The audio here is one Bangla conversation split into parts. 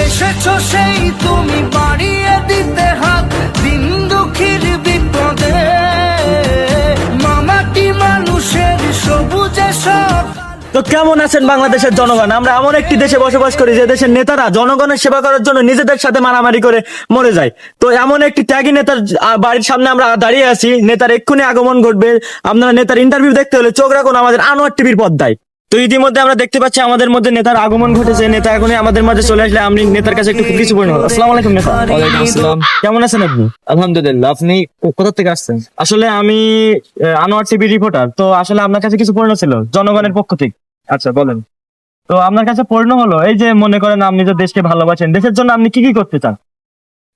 এসেছো সেই তুমি বাড়িয়ে দিতে হাত দিন দুঃখীর বিপদে মামাটি মানুষের সবুজে সব। তো কেমন আছেন বাংলাদেশের জনগণ? আমরা এমন একটি দেশে বসবাস করি যে দেশের নেতারা জনগণের সেবা করার জন্য নিজেদের সাথে মারামারি করে মরে যায়। তো এমন একটি ত্যাগী নেতার বাড়ির সামনে আমরা দাঁড়িয়ে আছি। নেতার এক্ষুনি আগমন ঘটবে। আপনারা নেতার ইন্টারভিউ দেখতে হলে চোখ রাখুন আমাদের আনোয়ার টিভির পর্দায়। তো ইতিমধ্যে আমরা দেখতে পাচ্ছি আমাদের মধ্যে নেতার আগমন ঘটেছে। নেতা এখনই আমাদের মাঝে চলে আসলে আমি নেতার কাছে একটু কিছু বলবো। আসসালামু আলাইকুম নেতা। ওয়ালাইকুম আসসালাম। কেমন আছেন আপনি? আলহামদুলিল্লাহ। আপনি কোথা থেকে আসছেন? আসলে আমি আনোয়ার টিভি রিপোর্টার। তো আসলে আপনার কাছে কিছু প্রশ্ন ছিল জনগণের পক্ষ থেকে। আচ্ছা বলেন। তো আপনার কাছে প্রশ্ন হলো, এই যে মনে করেন আপনি যে দেশকে ভালোবাসেন, দেশের জন্য আপনি কি কি করতে চান?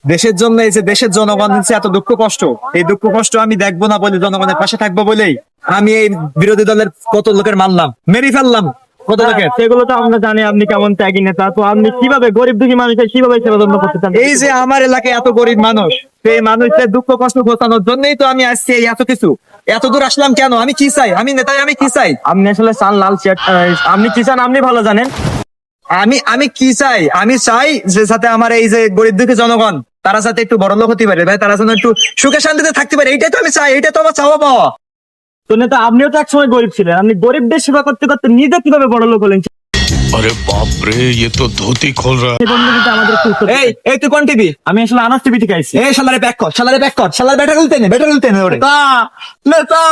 দেশের জন্য এই যে দেশের জনগণ হচ্ছে এত দুঃখ কষ্ট, এই দুঃখ কষ্ট আমি দেখবো না বলে, জনগণের পাশে থাকবো বলেই আমি এই বিরোধী দলের কত লোকের মারলাম, মেরে ফেললাম কত লোকের। সেগুলো তো আমরা জানি আপনি কেমন ত্যাগী নেতা। তো আপনি কিভাবে গরিব দুঃখী মানুষের কিভাবে সেবা যত্ন করতে চান? এই যে আমার এলাকায় এত গরিব মানুষ, সেই মানুষের দুঃখ কষ্ট ঘোচানোর জন্যই তো আমি আসছি। এই এত কিছু, এত দূর আসলাম কেন? আমি কি চাই? আমি নেতাই, আমি কি চাই? আপনি আসলে চান লাল শার্ট, আপনি কি চান আপনি ভালো জানেন। আমি কি চাই? আমি চাই যে সাথে আমার এই যে গরিব দুঃখী জনগণ, তারা সাথে একটু বড়লোক হতে পারে ভাই, তারা যেন একটু সুখে শান্তিতে থাকতে পারে। এইটাই তো আমি চাই, এইটা তো আমার চাওয়া পাওয়া। তো নেতা আপনিও তো একসময় গরিব ছিলেন, আপনি গরিবদের সেবা করতে করতে নিজে কিভাবে বড় লোক হলেন? अरे बाप रे, ये तो धोती खोल रहा है। সেই বন্ধু কিন্তু আমাদের একটু উত্তর এই দিন। এই তুই কোন টিভি? আমি আসলে আনাস টিভি থেকে আইছি। এই শালারে ব্যাক কর, শালারে ব্যাক কর, শালারে ব্যাটা খুলতে নে, ব্যাটা খুলতে নে ওরে। নেতা